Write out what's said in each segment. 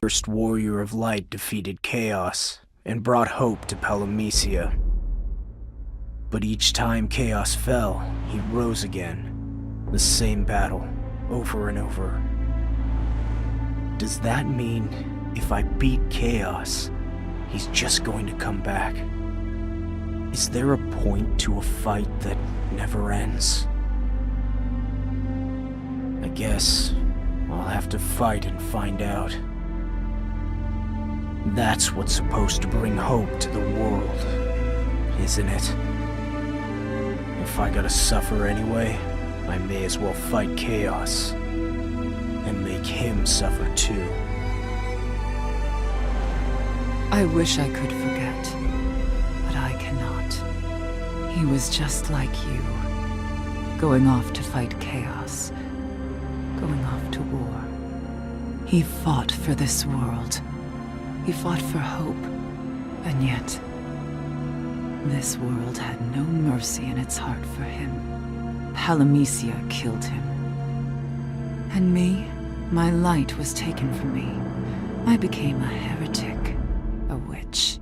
first warrior of light defeated chaos and brought hope to Palamecia. But each time chaos fell, he rose again. The same battle, over and over. Does that mean if I beat chaos, he's just going to come back? Is there a point to a fight that never ends? I guess I'll have to fight and find out. That's what's supposed to bring hope to the world, isn't it? If I gotta suffer anyway, I may as well fight chaos and make him suffer too. I wish I could forget, but I cannot. He was just like you, going off to fight chaos, going off to war. He fought for this world. He fought for hope, and yet, this world had no mercy in its heart for him. Palamecia killed him. And me, my light was taken from me. I became a heretic, a witch.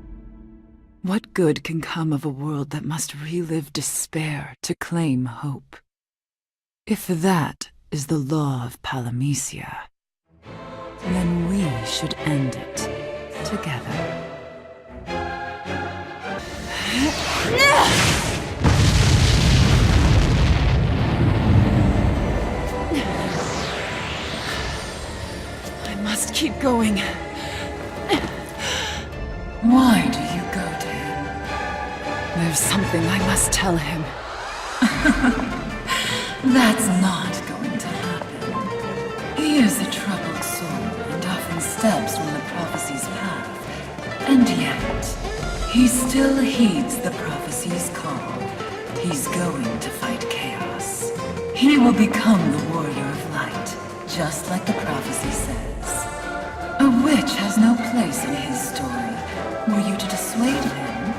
What good can come of a world that must relive despair to claim hope? If that is the law of Palamecia, then we should end it together. I must keep going. Why do you go to him? There's something I must tell him. That's not going to happen. He is a troubled soul and often steps from the prophecy's path. And yet, he still heeds the prophecy's call. He's going to fight chaos. He will become the warrior of light, just like the prophecy says. A witch has no place in his story. Were you to dissuade him,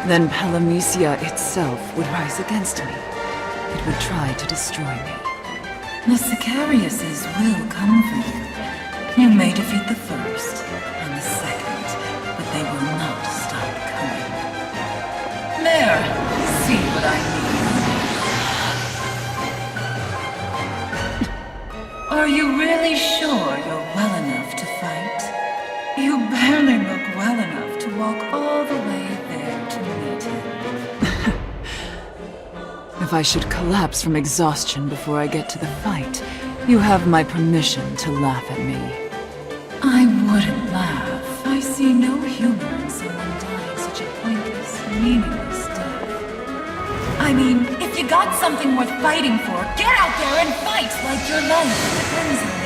then Palamecia itself would rise against me. It would try to destroy me. The Sicariuses will come for you. You may defeat the first and the second, but they will not stop coming. There! See what I mean? Are you really sure you're well enough to fight? You barely look well enough to walk all the way there to meet him. If I should collapse from exhaustion before I get to the fight, you have my permission to laugh at me. I wouldn't laugh. I see no humor in someone dying such a pointless, meaningless death. I mean, if you got something worth fighting for, get out there and fight like your life depends on it.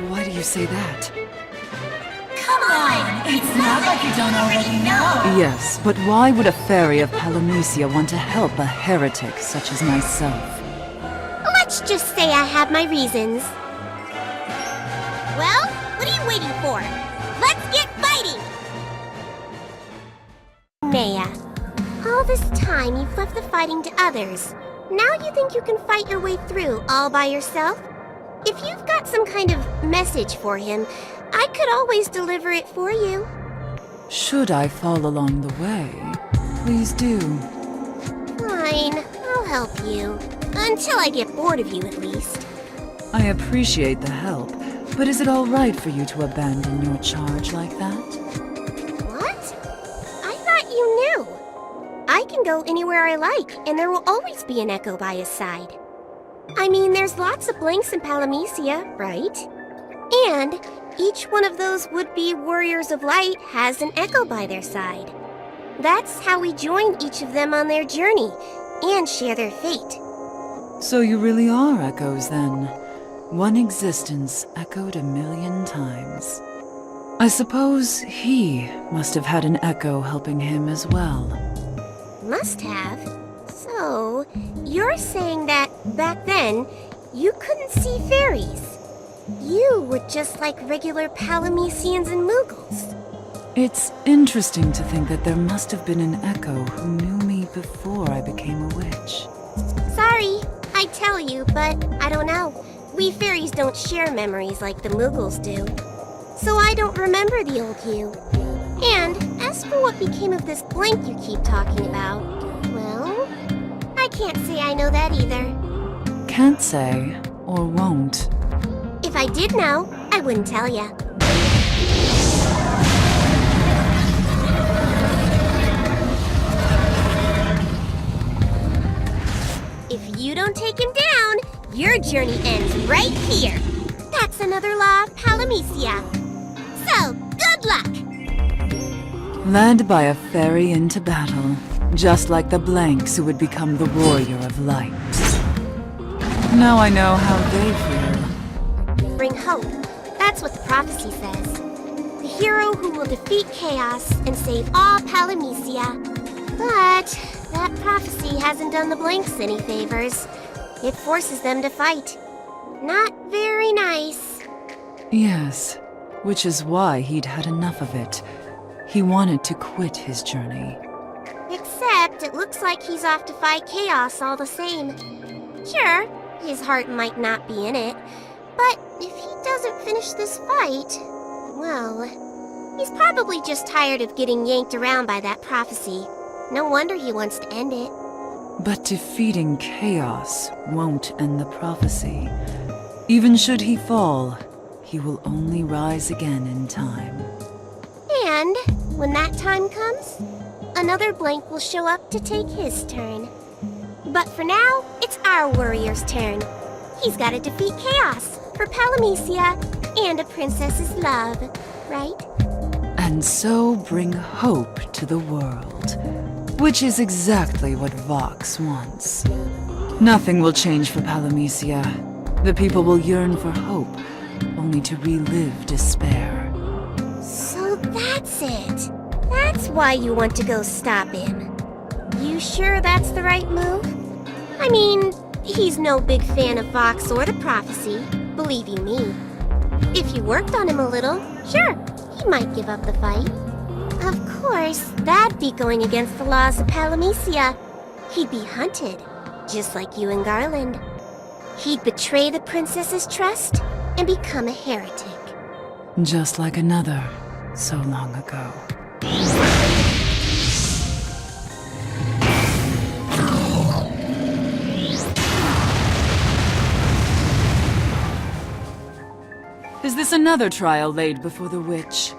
Why do you say that? Come on! It's not like you don't already know! Yes, but why would a fairy of Palamecia want to help a heretic such as myself? Let's just say I have my reasons. Well, what are you waiting for? Let's get fighting! Maya, all this time you've left the fighting to others. Now you think you can fight your way through all by yourself? If you've got some kind of message for him, I could always deliver it for you. Should I fall along the way, please do. Fine, I'll help you. Until I get bored of you, at least. I appreciate the help, but is it all right for you to abandon your charge like that? What? I thought you knew. I can go anywhere I like, and there will always be an echo by his side. I mean, there's lots of blanks in Palamecia, right? And each one of those would-be warriors of light has an echo by their side. That's how we join each of them on their journey and share their fate. So you really are echoes, then. One existence echoed 1,000,000 times. I suppose he must have had an echo helping him as well. Must have. So, you're saying that back then, you couldn't see fairies? You were just like regular Palamecians and Moogles. It's interesting to think that there must have been an echo who knew me before I became a witch. Sorry, I tell you, but I don't know. we fairies don't share memories like the Muggles do. So I don't remember the old you. And as for what became of this blank you keep talking about, well, I can't say I know that either. Can't say, or won't. If I did know, I wouldn't tell ya. If you don't take him down, your journey ends right here. That's another law of Palamecia. So, good luck! Led by a fairy into battle, just like the blanks who would become the warrior of light. Now I know how they feel. Bring hope. That's what the prophecy says. The hero who will defeat chaos and save all Palamecia. But that prophecy hasn't done the blanks any favors. It forces them to fight. Not very nice. Yes, which is why he'd had enough of it. He wanted to quit his journey. Except it looks like he's off to fight chaos all the same. Sure, his heart might not be in it, but if he doesn't finish this fight, well, he's probably just tired of getting yanked around by that prophecy. No wonder he wants to end it. But defeating chaos won't end the prophecy. Even should he fall, he will only rise again in time. And when that time comes, another blank will show up to take his turn. But for now, it's our warrior's turn. He's got to defeat chaos for Palamecia and a princess's love, right? And so bring hope to the world, which is exactly what Vox wants. Nothing will change for Palamecia. The people will yearn for hope, only to relive despair. So that's it. That's why you want to go stop him. You sure that's the right move? I mean, he's no big fan of Vox or the prophecy, believe you me. If you worked on him a little, sure, he might give up the fight. Of course, that'd be going against the laws of Palamecia. He'd be hunted, just like you and Garland. He'd betray the princess's trust and become a heretic. Just like another so long ago. Is this another trial laid before the witch?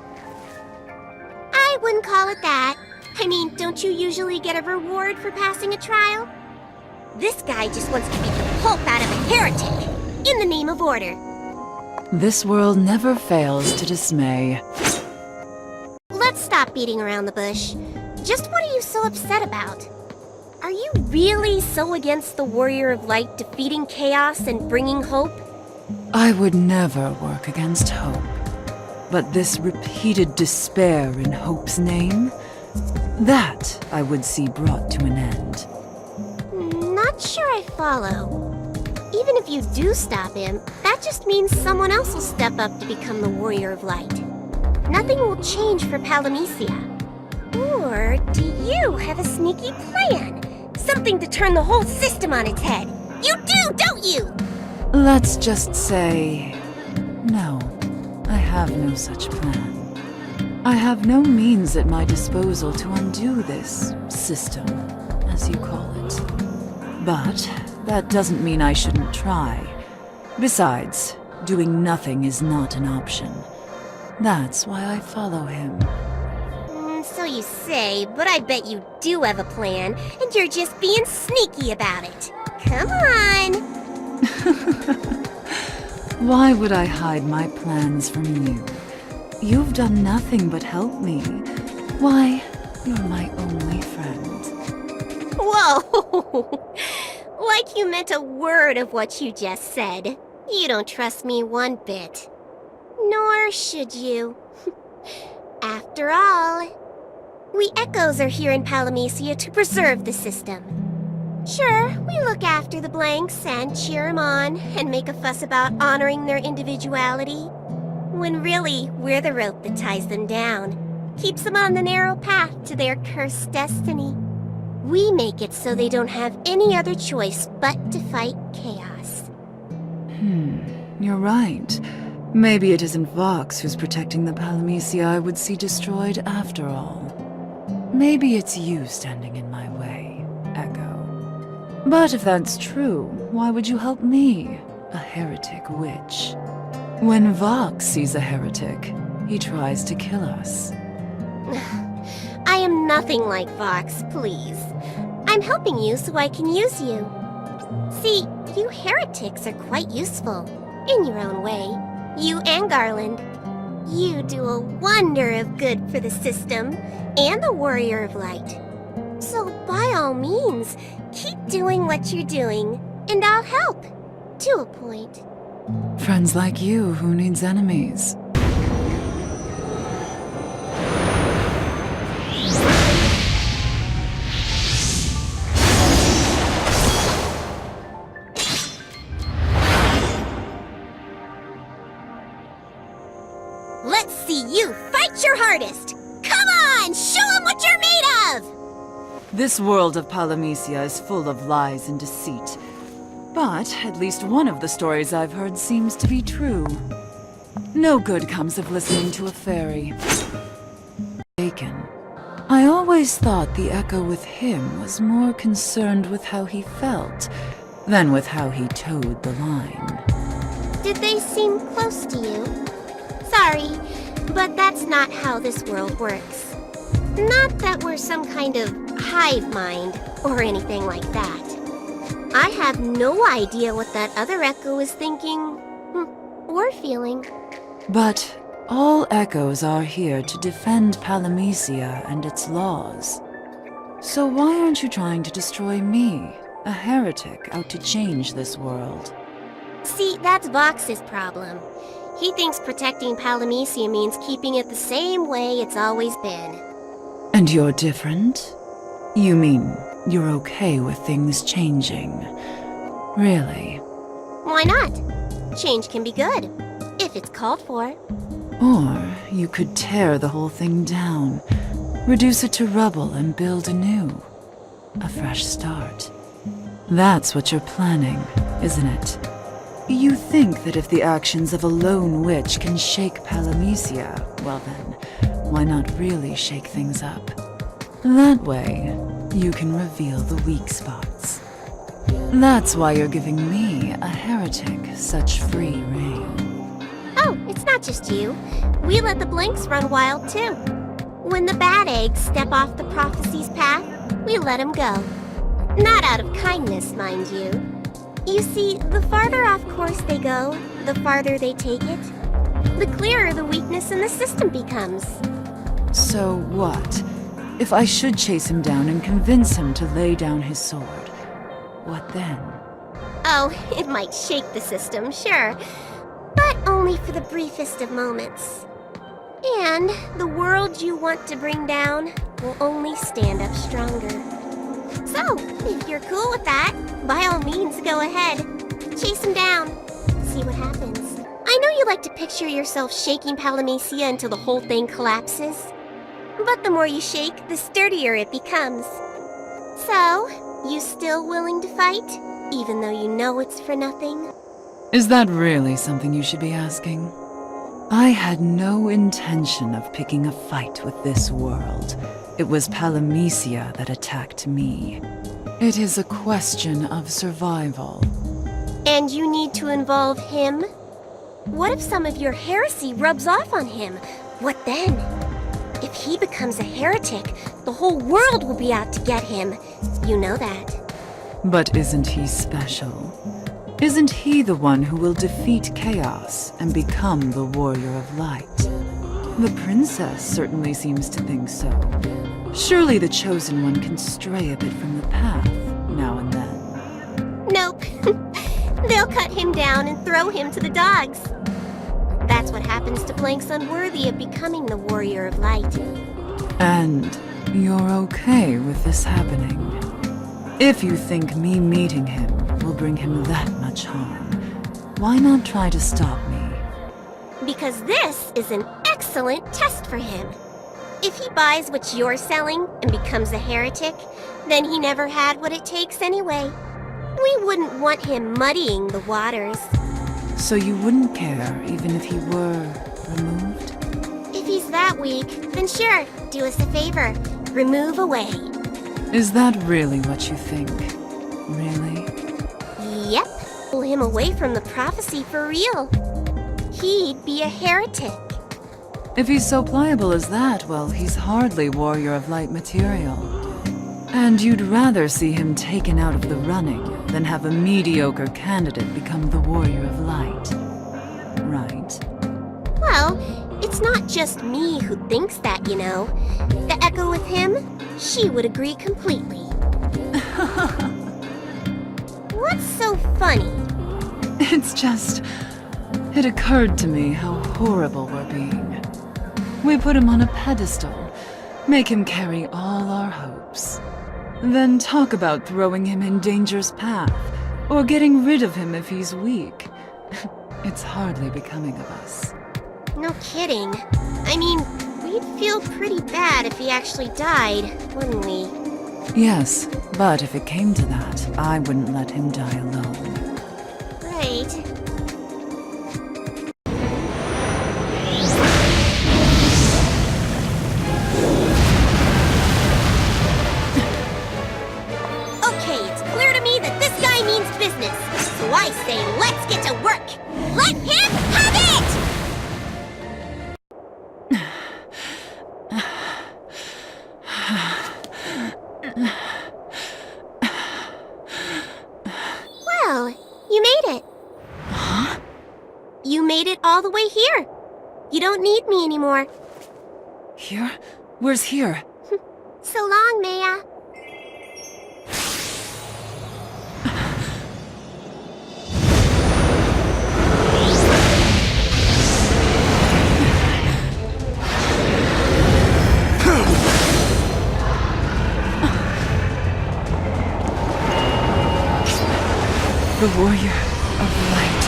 I wouldn't call it that. I mean, don't you usually get a reward for passing a trial? This guy just wants to beat the pulp out of a heretic, in the name of order. This world never fails to dismay. Let's stop beating around the bush. Just what are you so upset about? Are you really so against the Warrior of Light defeating chaos and bringing hope? I would never work against hope. But this repeated despair in hope's name, that I would see brought to an end. Not sure I follow. Even if you do stop him, that just means someone else will step up to become the Warrior of Light. Nothing will change for Palamecia. Or do you have a sneaky plan? Something to turn the whole system on its head? You do, don't you? Let's just say... no. I have no such plan. I have no means at my disposal to undo this system, as you call it. But that doesn't mean I shouldn't try. Besides, doing nothing is not an option. That's why I follow him. So you say, but I bet you do have a plan, and you're just being sneaky about it. Come on! Why would I hide my plans from you? You've done nothing but help me. Why, you're my only friend. Whoa! Like you meant a word of what you just said. You don't trust me one bit. Nor should you. After all, we Echoes are here in Palamecia to preserve the system. Sure, we look after the blanks and cheer them on and make a fuss about honoring their individuality. When really, we're the rope that ties them down, keeps them on the narrow path to their cursed destiny. We make it so they don't have any other choice but to fight chaos. You're right. Maybe it isn't Vox who's protecting the Palamecia I would see destroyed after all. Maybe it's you standing in my way, Echo. But if that's true, why would you help me, a heretic witch? When Vox sees a heretic, he tries to kill us. I am nothing like Vox, please. I'm helping you so I can use you. See, you heretics are quite useful, in your own way. You and Garland. You do a wonder of good for the system and the Warrior of Light. So by all means, keep doing what you're doing, and I'll help. To a point. Friends like you, who needs enemies? Let's see you fight your hardest! Come on, show 'em what you're made of! This world of Palamecia is full of lies and deceit. But at least one of the stories I've heard seems to be true. No good comes of listening to a fairy. Bacon. I always thought the Echo with him was more concerned with how he felt than with how he towed the line. Did they seem close to you? Sorry, but that's not how this world works. Not that we're some kind of hive mind or anything like that. I have no idea what that other Echo is thinking, or feeling. But all Echoes are here to defend Palamecia and its laws. So why aren't you trying to destroy me, a heretic out to change this world? See, that's Vox's problem. He thinks protecting Palamecia means keeping it the same way it's always been. And you're different? You mean you're okay with things changing? Really? Why not? Change can be good, if it's called for. Or you could tear the whole thing down, reduce it to rubble and build anew. A fresh start. That's what you're planning, isn't it? You think that if the actions of a lone witch can shake Palamecia, well then, why not really shake things up? That way, you can reveal the weak spots. That's why you're giving me, a heretic, such free rein. Oh, it's not just you. We let the Blinks run wild too. When the bad eggs step off the prophecy's path, we let them go. Not out of kindness, mind you. You see, the farther off course they go, the farther they take it, the clearer the weakness in the system becomes. So what? If I should chase him down and convince him to lay down his sword, what then? Oh, it might shake the system, sure, but only for the briefest of moments. And the world you want to bring down will only stand up stronger. So, if you're cool with that, by all means go ahead. Chase him down. See what happens. I know you like to picture yourself shaking Palamecia until the whole thing collapses. But the more you shake, the sturdier it becomes. So, you still willing to fight, even though you know it's for nothing? Is that really something you should be asking? I had no intention of picking a fight with this world. It was Palamecia that attacked me. It is a question of survival. And you need to involve him? What if some of your heresy rubs off on him? What then? If he becomes a heretic, the whole world will be out to get him. You know that. But isn't he special? Isn't he the one who will defeat chaos and become the Warrior of Light? The princess certainly seems to think so. Surely the chosen one can stray a bit from the path now and then. Nope. They'll cut him down and throw him to the dogs. That's what happens to blanks unworthy of becoming the Warrior of Light. And you're okay with this happening? If you think me meeting him will bring him that much harm, why not try to stop me? Because this is an excellent test for him. If he buys what you're selling and becomes a heretic, then he never had what it takes anyway. We wouldn't want him muddying the waters. So you wouldn't care even if he were removed? If he's that weak, then sure, do us a favor. Remove away. Is that really what you think? Really? Yep. Pull him away from the prophecy for real. He'd be a heretic. If he's so pliable as that, well, he's hardly Warrior of Light material. And you'd rather see him taken out of the running than have a mediocre candidate become the Warrior of Light. Right? Well, it's not just me who thinks that, you know. The Echo with him, she would agree completely. What's so funny? It's just... It occurred to me how horrible we're being. We put him on a pedestal, make him carry all our hopes. Then talk about throwing him in danger's path, or getting rid of him if he's weak. It's hardly becoming of us. No kidding. I mean, we'd feel pretty bad if he actually died, wouldn't we? Yes, but if it came to that, I wouldn't let him die alone. Right. Okay, it's clear to me that this guy means business. So I say let's get to work. Let him have it! Well, you made it. Huh? You made it all the way here. You don't need me anymore. Here? Where's here? So long, Maya. The Warrior of Light.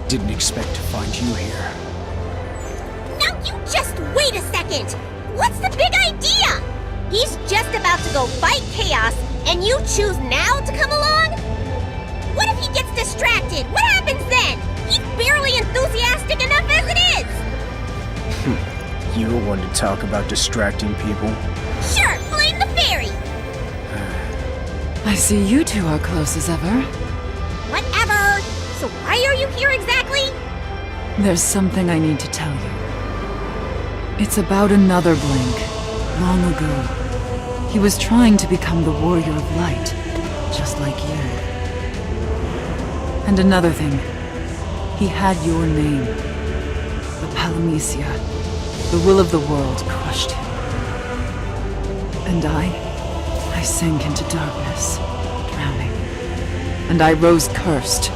Didn't expect to find you here. Now you just wait a second! What's the big idea? He's just about to go fight Chaos, and you choose now to come along? What if he gets distracted? What happens then? He's barely enthusiastic enough as it is! You the one to talk about distracting people? Sure, blame the fairy! I see you two are close as ever. Whatever! So why are you here exactly? There's something I need to tell you. It's about another Blink, long ago. He was trying to become the Warrior of Light, just like you. And another thing, he had your name. The Palamecia, the will of the world, crushed him. And I sank into darkness, drowning. And I rose cursed.